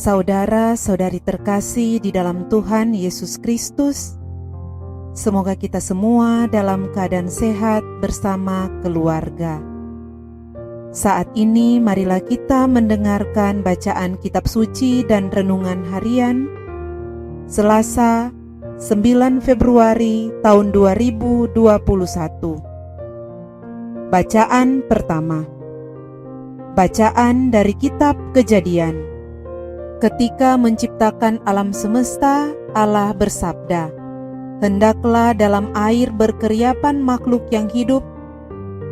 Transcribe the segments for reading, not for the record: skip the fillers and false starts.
Saudara-saudari terkasih di dalam Tuhan Yesus Kristus, semoga kita semua dalam keadaan sehat bersama keluarga. Saat ini marilah kita mendengarkan bacaan kitab suci dan renungan harian Selasa 9 Februari tahun 2021. Bacaan pertama. Bacaan dari kitab Kejadian. Ketika menciptakan alam semesta, Allah bersabda, "Hendaklah dalam air berkeriapan makhluk yang hidup,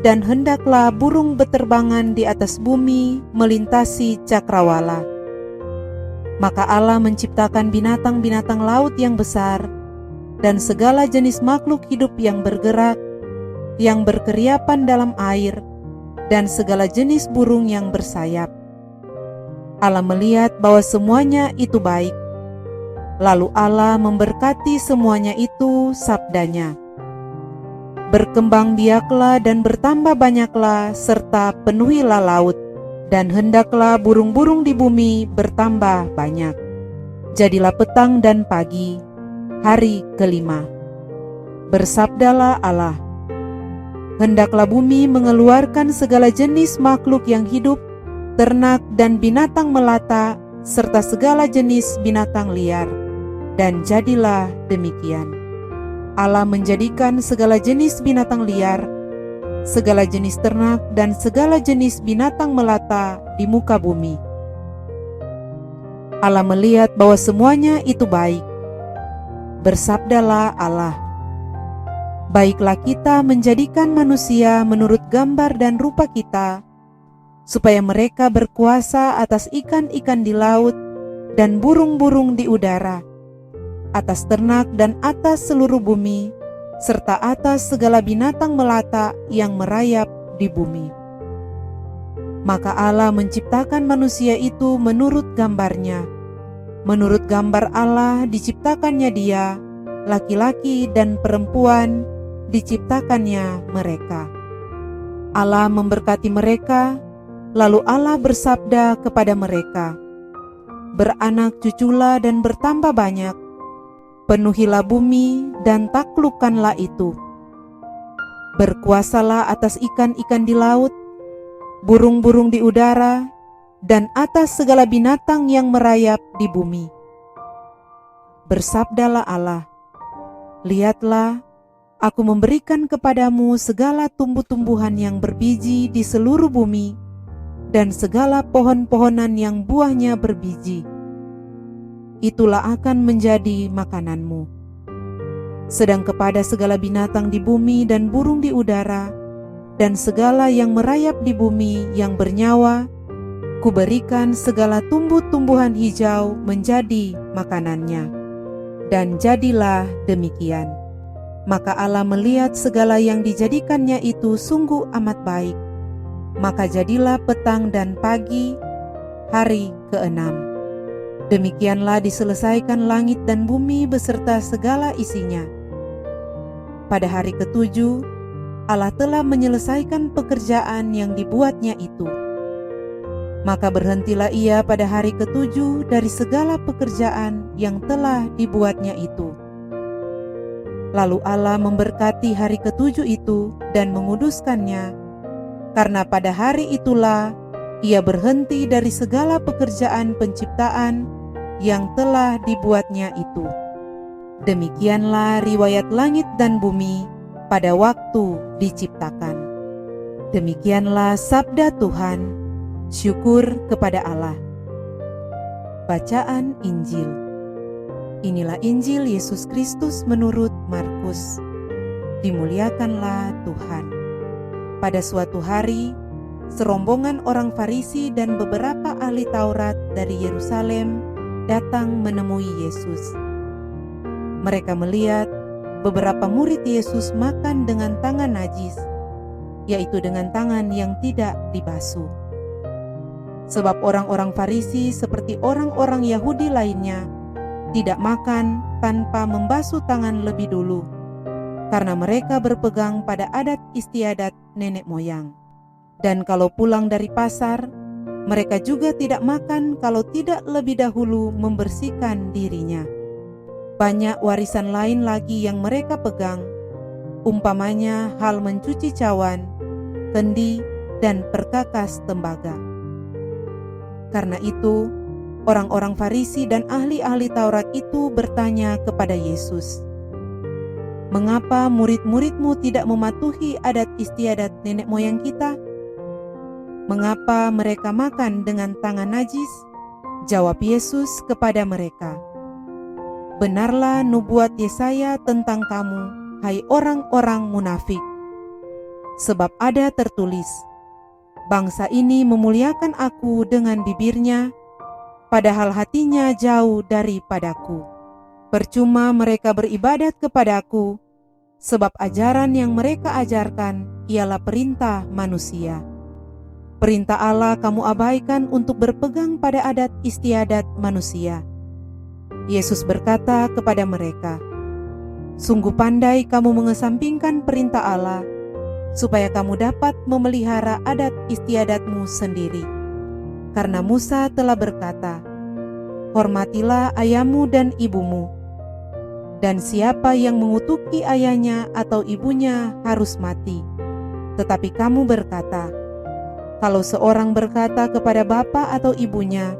dan hendaklah burung beterbangan di atas bumi melintasi cakrawala." Maka Allah menciptakan binatang-binatang laut yang besar, dan segala jenis makhluk hidup yang bergerak, yang berkeriapan dalam air, dan segala jenis burung yang bersayap. Allah melihat bahwa semuanya itu baik. Lalu Allah memberkati semuanya itu, sabdanya, "Berkembang biaklah dan bertambah banyaklah, serta penuhilah laut, dan hendaklah burung-burung di bumi bertambah banyak." Jadilah petang dan pagi, hari kelima. Bersabdalah Allah, "Hendaklah bumi mengeluarkan segala jenis makhluk yang hidup, ternak dan binatang melata, serta segala jenis binatang liar." Dan jadilah demikian. Allah menjadikan segala jenis binatang liar, segala jenis ternak, dan segala jenis binatang melata di muka bumi. Allah melihat bahwa semuanya itu baik. Bersabdalah Allah, "Baiklah kita menjadikan manusia menurut gambar dan rupa kita, supaya mereka berkuasa atas ikan-ikan di laut dan burung-burung di udara, atas ternak dan atas seluruh bumi, serta atas segala binatang melata yang merayap di bumi." Maka Allah menciptakan manusia itu menurut gambarnya. Menurut gambar Allah diciptakannya dia, laki-laki dan perempuan diciptakannya mereka. Allah memberkati mereka. Lalu Allah bersabda kepada mereka, "Beranak cuculah dan bertambah banyak, penuhilah bumi dan taklukkanlah itu. Berkuasalah atas ikan-ikan di laut, burung-burung di udara, dan atas segala binatang yang merayap di bumi." Bersabdalah Allah, "Lihatlah, aku memberikan kepadamu segala tumbuh-tumbuhan yang berbiji di seluruh bumi, dan segala pohon-pohonan yang buahnya berbiji. Itulah akan menjadi makananmu. Sedang kepada segala binatang di bumi dan burung di udara, dan segala yang merayap di bumi yang bernyawa, kuberikan segala tumbuh-tumbuhan hijau menjadi makanannya." Dan jadilah demikian. Maka Allah melihat segala yang dijadikannya itu sungguh amat baik. Maka jadilah petang dan pagi, hari keenam. Demikianlah diselesaikan langit dan bumi beserta segala isinya. Pada hari ketujuh, Allah telah menyelesaikan pekerjaan yang dibuatnya itu. Maka berhentilah Ia pada hari ketujuh dari segala pekerjaan yang telah dibuatnya itu. Lalu Allah memberkati hari ketujuh itu dan menguduskannya, karena pada hari itulah Ia berhenti dari segala pekerjaan penciptaan yang telah dibuatnya itu. Demikianlah riwayat langit dan bumi pada waktu diciptakan. Demikianlah sabda Tuhan. Syukur kepada Allah. Bacaan Injil. Inilah Injil Yesus Kristus menurut Markus. Dimuliakanlah Tuhan. Pada suatu hari, serombongan orang Farisi dan beberapa ahli Taurat dari Yerusalem datang menemui Yesus. Mereka melihat beberapa murid Yesus makan dengan tangan najis, yaitu dengan tangan yang tidak dibasuh. Sebab orang-orang Farisi seperti orang-orang Yahudi lainnya tidak makan tanpa membasuh tangan lebih dulu, karena mereka berpegang pada adat istiadat nenek moyang. Dan kalau pulang dari pasar, Mereka juga tidak makan kalau tidak lebih dahulu membersihkan dirinya. Banyak warisan lain lagi yang mereka pegang, umpamanya hal mencuci cawan, kendi, dan perkakas tembaga. Karena itu, orang-orang Farisi dan ahli-ahli Taurat itu bertanya kepada Yesus, "Mengapa murid-muridmu tidak mematuhi adat istiadat nenek moyang kita? Mengapa mereka makan dengan tangan najis?" Jawab Yesus kepada mereka, "Benarlah nubuat Yesaya tentang kamu, hai orang-orang munafik. Sebab ada tertulis, bangsa ini memuliakan aku dengan bibirnya, padahal hatinya jauh daripadaku. Percuma mereka beribadat kepadaku, sebab ajaran yang mereka ajarkan ialah perintah manusia. Perintah Allah kamu abaikan untuk berpegang pada adat istiadat manusia." Yesus berkata kepada mereka, "Sungguh pandai kamu mengesampingkan perintah Allah, supaya kamu dapat memelihara adat istiadatmu sendiri. Karena Musa telah berkata, 'Hormatilah ayahmu dan ibumu,' dan siapa yang mengutuki ayahnya atau ibunya harus mati. Tetapi kamu berkata, kalau seorang berkata kepada bapa atau ibunya,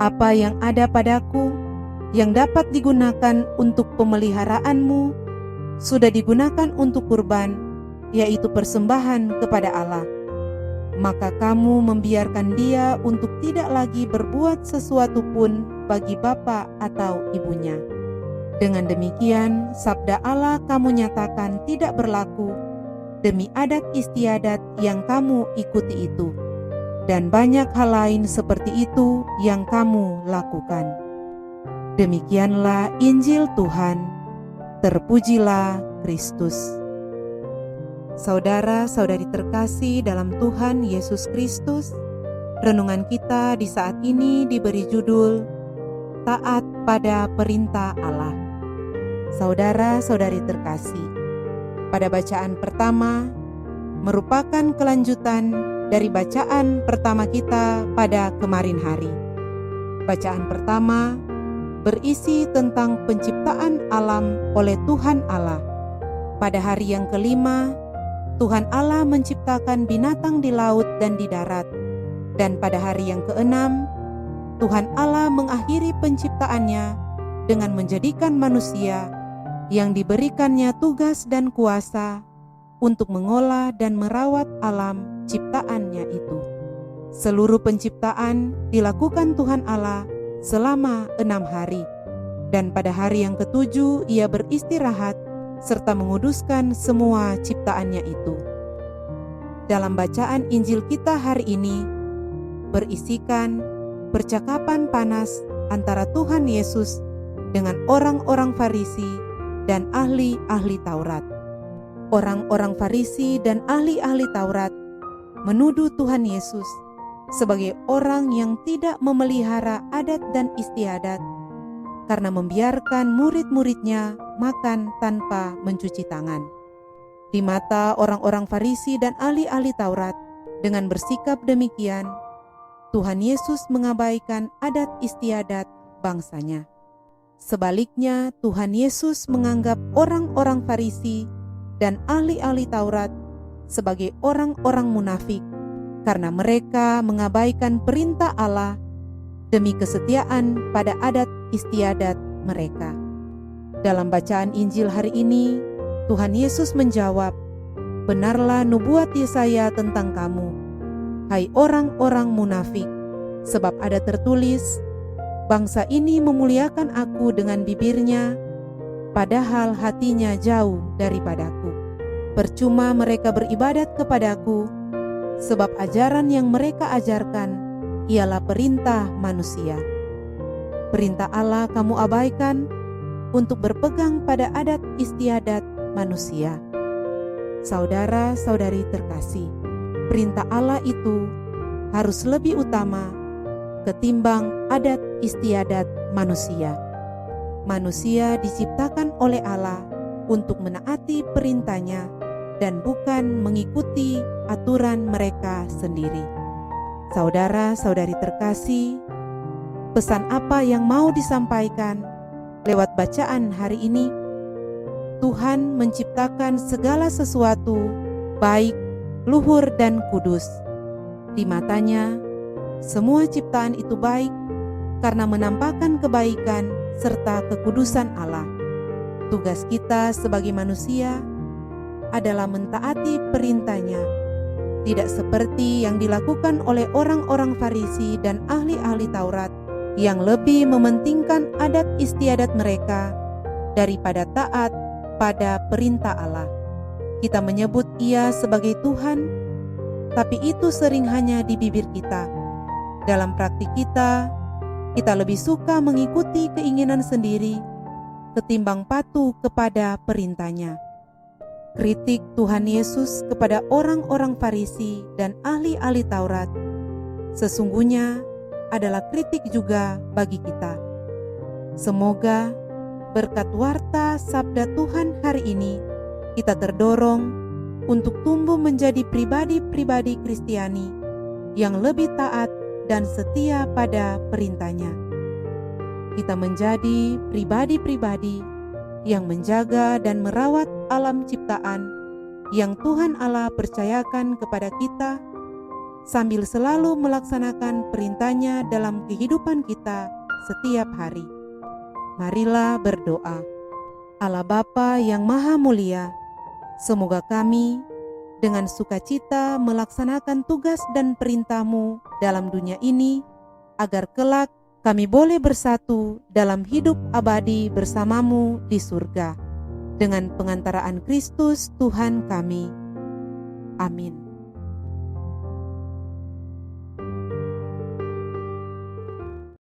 'Apa yang ada padaku, yang dapat digunakan untuk pemeliharaanmu, sudah digunakan untuk kurban, yaitu persembahan kepada Allah,' maka kamu membiarkan dia untuk tidak lagi berbuat sesuatu pun bagi bapa atau ibunya. Dengan demikian, sabda Allah kamu nyatakan tidak berlaku demi adat istiadat yang kamu ikuti itu, dan banyak hal lain seperti itu yang kamu lakukan." Demikianlah Injil Tuhan. Terpujilah Kristus. Saudara-saudari terkasih dalam Tuhan Yesus Kristus, renungan kita di saat ini diberi judul Taat pada Perintah Allah. Saudara-saudari terkasih, pada bacaan pertama merupakan kelanjutan dari bacaan pertama kita pada kemarin hari. Bacaan pertama berisi tentang penciptaan alam oleh Tuhan Allah. Pada hari yang kelima, Tuhan Allah menciptakan binatang di laut dan di darat. Dan pada hari yang keenam, Tuhan Allah mengakhiri penciptaannya dengan menjadikan manusia yang diberikannya tugas dan kuasa untuk mengolah dan merawat alam ciptaannya itu. Seluruh penciptaan dilakukan Tuhan Allah selama 6 hari, dan pada hari yang ketujuh ia beristirahat serta menguduskan semua ciptaannya itu. Dalam bacaan Injil kita hari ini berisikan percakapan panas antara Tuhan Yesus dengan orang-orang Farisi dan ahli-ahli Taurat. Orang-orang Farisi dan ahli-ahli Taurat menuduh Tuhan Yesus sebagai orang yang tidak memelihara adat dan istiadat karena membiarkan murid-muridnya makan tanpa mencuci tangan. Di mata orang-orang Farisi dan ahli-ahli Taurat, dengan bersikap demikian, Tuhan Yesus mengabaikan adat istiadat bangsanya. Sebaliknya, Tuhan Yesus menganggap orang-orang Farisi dan ahli-ahli Taurat sebagai orang-orang munafik karena mereka mengabaikan perintah Allah demi kesetiaan pada adat istiadat mereka. Dalam bacaan Injil hari ini, Tuhan Yesus menjawab, "Benarlah nubuat Yesaya tentang kamu, hai orang-orang munafik, sebab ada tertulis, bangsa ini memuliakan aku dengan bibirnya, padahal hatinya jauh daripadaku. Percuma mereka beribadat kepadaku, sebab ajaran yang mereka ajarkan ialah perintah manusia. Perintah Allah kamu abaikan untuk berpegang pada adat istiadat manusia." Saudara-saudari terkasih, perintah Allah itu harus lebih utama ketimbang adat istiadat manusia. Manusia diciptakan oleh Allah untuk menaati perintahnya dan bukan mengikuti aturan mereka sendiri. Saudara-saudari terkasih, pesan apa yang mau disampaikan lewat bacaan hari ini? Tuhan menciptakan segala sesuatu baik, luhur, dan kudus. Di matanya, semua ciptaan itu baik karena menampakkan kebaikan serta kekudusan Allah. Tugas kita sebagai manusia adalah mentaati perintahnya, tidak seperti yang dilakukan oleh orang-orang Farisi dan ahli-ahli Taurat yang lebih mementingkan adat istiadat mereka daripada taat pada perintah Allah. Kita menyebut Ia sebagai Tuhan, tapi itu sering hanya di bibir kita. Dalam praktik kita lebih suka mengikuti keinginan sendiri ketimbang patuh kepada perintahnya. Kritik Tuhan Yesus kepada orang-orang Farisi dan ahli-ahli Taurat sesungguhnya adalah kritik juga bagi kita. Semoga berkat warta sabda Tuhan hari ini, kita terdorong untuk tumbuh menjadi pribadi-pribadi Kristiani yang lebih taat dan setia pada perintahnya. Kita menjadi pribadi-pribadi yang menjaga dan merawat alam ciptaan yang Tuhan Allah percayakan kepada kita, sambil selalu melaksanakan perintahnya dalam kehidupan kita setiap hari. Marilah berdoa. Allah Bapa yang Maha Mulia, semoga kami dengan sukacita melaksanakan tugas dan perintah-Mu dalam dunia ini, agar kelak kami boleh bersatu dalam hidup abadi bersama-Mu di surga, dengan pengantaraan Kristus Tuhan kami. Amin.